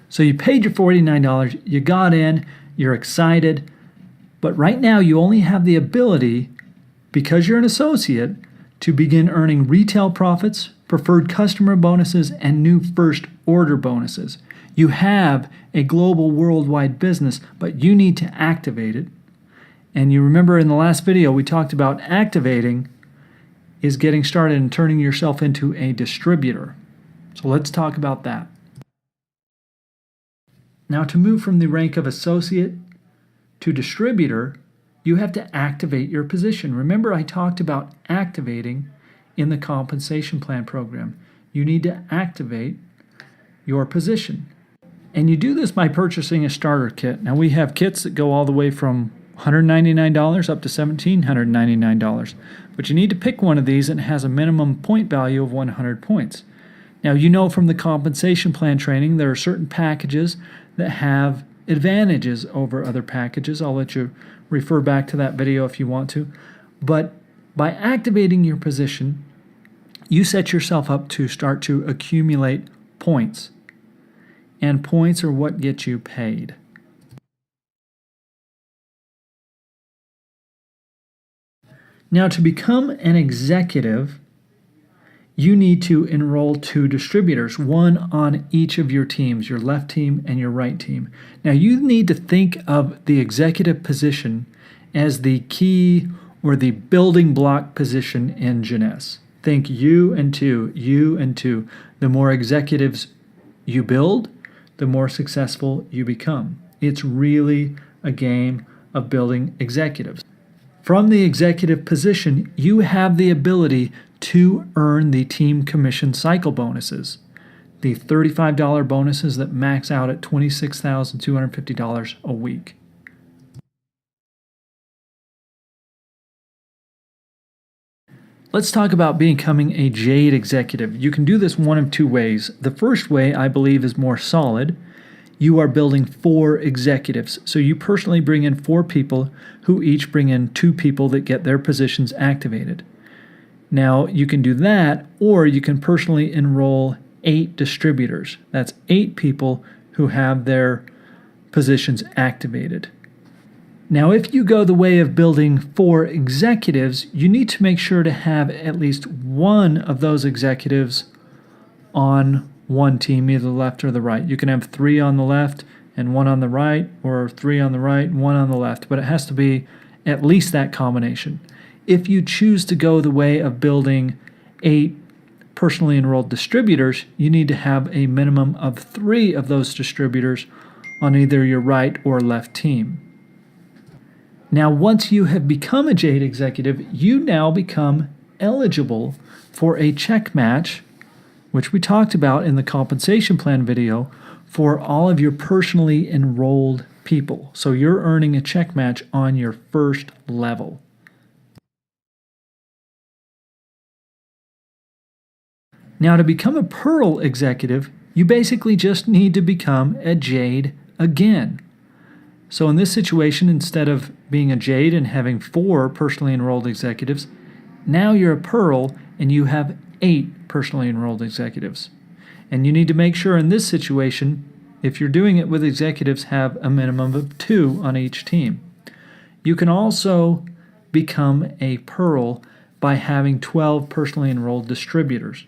So you paid your $49, you got in, you're excited, but right now you only have the ability, because you're an associate, to begin earning retail profits, preferred customer bonuses, and new first order bonuses. You have a global worldwide business, but you need to activate it. And you remember in the last video we talked about activating is getting started and turning yourself into a distributor. So let's talk about that. Now, to move from the rank of associate to distributor, you have to activate your position. Remember, I talked about activating in the compensation plan program. You need to activate your position. And you do this by purchasing a starter kit. Now, we have kits that go all the way from $199 up to $1,799. But you need to pick one of these and it has a minimum point value of 100 points. Now, you know from the compensation plan training there are certain packages that have advantages over other packages. I'll let you refer back to that video if you want to. But by activating your position, you set yourself up to start to accumulate points. And points are what get you paid. Now, to become an executive, you need to enroll 2 distributors, one on each of your teams, your left team and your right team. Now, you need to think of the executive position as the key or the building block position in Jeunesse. Think you and 2, you and 2. The more executives you build, the more successful you become. It's really a game of building executives. From the executive position, you have the ability to earn the team commission cycle bonuses, the $35 bonuses that max out at $26,250 a week. Let's talk about becoming a Jade executive. You can do this one of 2 ways. The first way, I believe, is more solid. You are building 4 executives. So you personally bring in 4 people who each bring in 2 people that get their positions activated. Now, you can do that, or you can personally enroll 8 distributors. That's 8 people who have their positions activated. Now, if you go the way of building 4 executives, you need to make sure to have at least one of those executives on one team, either the left or the right. You can have 3 on the left and 1 on the right, or 3 on the right and 1 on the left, but it has to be at least that combination. If you choose to go the way of building 8 personally enrolled distributors, you need to have a minimum of 3 of those distributors on either your right or left team. Now, once you have become a Jade executive, you now become eligible for a check match, which we talked about in the compensation plan video, for all of your personally enrolled people. So you're earning a check match on your first level. Now, to become a Pearl executive, you basically just need to become a Jade again. So in this situation, instead of being a Jade and having 4 personally enrolled executives, now you're a Pearl and you have 8 personally enrolled executives. And you need to make sure in this situation, if you're doing it with executives, have a minimum of 2 on each team. You can also become a Pearl by having 12 personally enrolled distributors.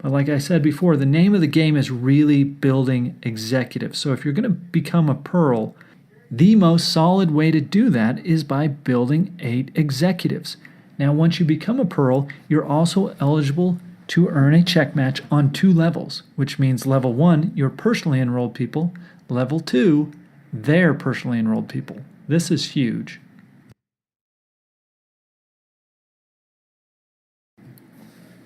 But like I said before, the name of the game is really building executives. So if you're going to become a Pearl, the most solid way to do that is by building 8 executives. Now, once you become a Pearl, you're also eligible to earn a check match on 2 levels, which means level 1, your personally enrolled people, level 2, their personally enrolled people. This is huge.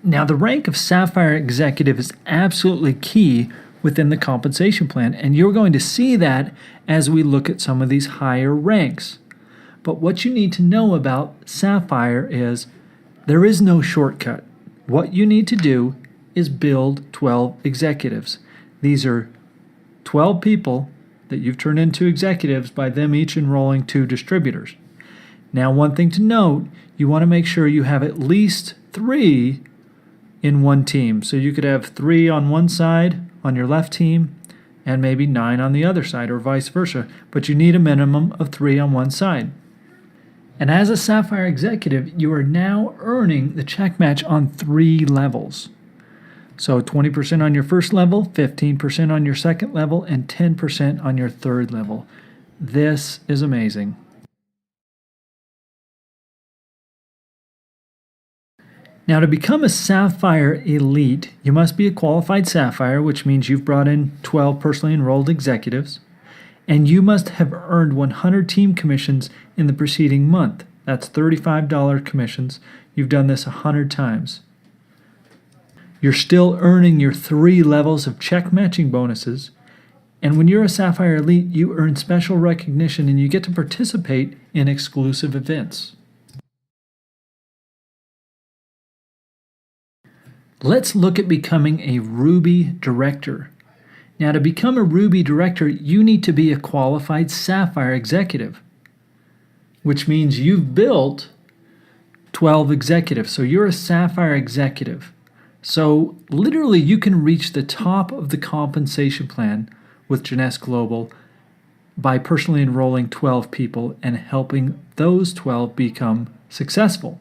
Now, the rank of Sapphire Executive is absolutely key within the compensation plan, and you're going to see that as we look at some of these higher ranks. But what you need to know about Sapphire is there is no shortcut. What you need to do is build 12 executives. These are 12 people that you've turned into executives by them each enrolling 2 distributors. Now, one thing to note, you want to make sure you have at least 3 in one team. So you could have 3 on one side, on your left team, and maybe 9 on the other side, or vice versa, but you need a minimum of 3 on one side. And as a Sapphire executive, you are now earning the check match on 3 levels. So 20% on your first level, 15% on your second level, and 10% on your third level. This is amazing. Now, to become a Sapphire Elite, you must be a qualified Sapphire, which means you've brought in 12 personally enrolled executives, and you must have earned 100 team commissions in the preceding month. That's $35 commissions. You've done this 100 times. You're still earning your 3 levels of check matching bonuses, and when you're a Sapphire Elite, you earn special recognition and you get to participate in exclusive events. Let's look at becoming a Ruby Director. Now, to become a Ruby Director, you need to be a qualified Sapphire executive, which means you've built 12 executives. So you're a Sapphire executive. So literally, you can reach the top of the compensation plan with Jeunesse Global by personally enrolling 12 people and helping those 12 become successful.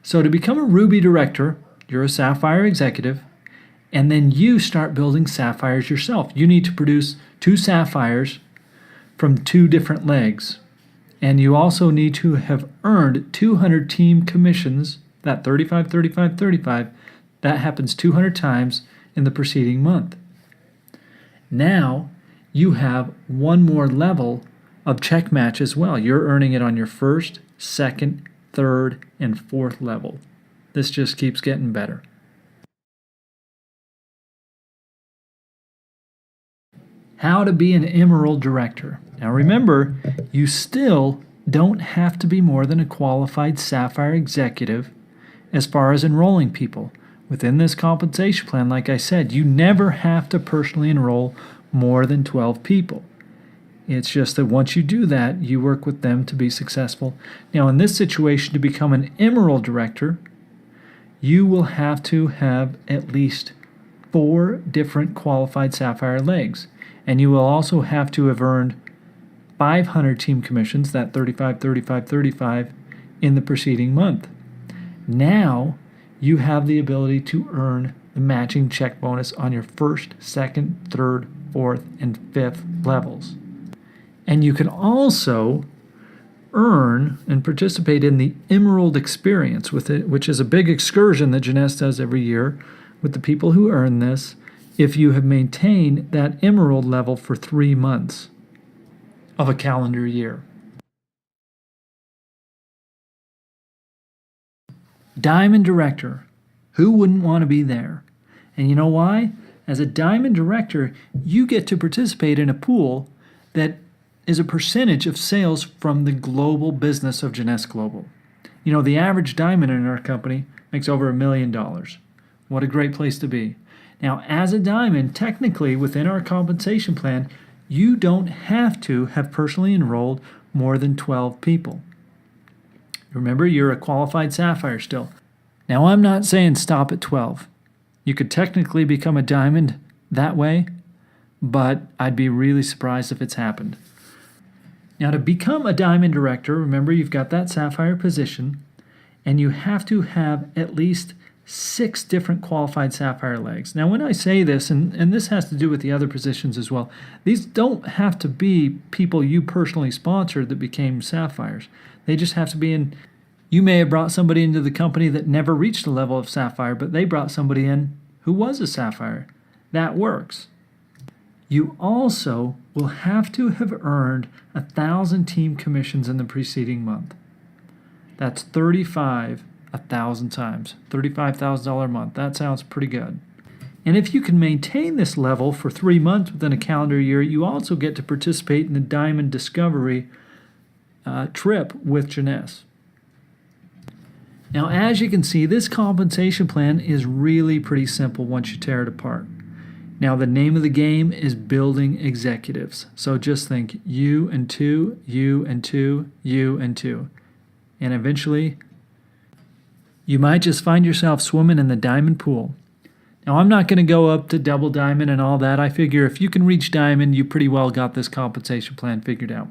So to become a Ruby Director, you're a Sapphire executive, and then you start building Sapphires yourself. You need to produce 2 Sapphires from 2 different legs. And you also need to have earned 200 team commissions, that 35, 35, 35. That happens 200 times in the preceding month. Now you have one more level of check match as well. You're earning it on your first, second, third, and fourth level. This just keeps getting better. How to be an Emerald Director. Now remember, you still don't have to be more than a qualified Sapphire executive as far as enrolling people. Within this compensation plan, like I said, you never have to personally enroll more than 12 people. It's just that once you do that, you work with them to be successful. Now in this situation, to become an Emerald Director, you will have to have at least 4 different qualified Sapphire legs. And you will also have to have earned 500 team commissions, that 35, 35, 35, in the preceding month. Now you have the ability to earn the matching check bonus on your first, second, third, fourth, and fifth levels. And you can also earn and participate in the Emerald Experience, with it, which is a big excursion that Jeunesse does every year with the people who earn this, if you have maintained that Emerald level for 3 months of a calendar year. Diamond Director. Who wouldn't want to be there? And you know why? As a Diamond Director, you get to participate in a pool that is a percentage of sales from the global business of Jeunesse Global. You know, the average diamond in our company makes over $1 million. What a great place to be. Now, as a diamond, technically within our compensation plan, you don't have to have personally enrolled more than 12 people. Remember, you're a qualified Sapphire still. Now, I'm not saying stop at 12. You could technically become a diamond that way, but I'd be really surprised if it's happened. Now, to become a Diamond Director, remember you've got that Sapphire position, and you have to have at least 6 different qualified Sapphire legs. Now, when I say this, and this has to do with the other positions as well, these don't have to be people you personally sponsored that became Sapphires. They just have to be in. You may have brought somebody into the company that never reached the level of Sapphire, but they brought somebody in who was a Sapphire. That works. You also will have to have earned 1,000 team commissions in the preceding month. That's 35 1,000 times, $35,000 a month. That sounds pretty good. And if you can maintain this level for 3 months within a calendar year, you also get to participate in the Diamond Discovery trip with Jeunesse. Now, as you can see, this compensation plan is really pretty simple once you tear it apart. Now, the name of the game is building executives. So just think you and 2, you and 2, you and 2. And eventually, you might just find yourself swimming in the diamond pool. Now, I'm not going to go up to double diamond and all that. I figure if you can reach diamond, you pretty well got this compensation plan figured out.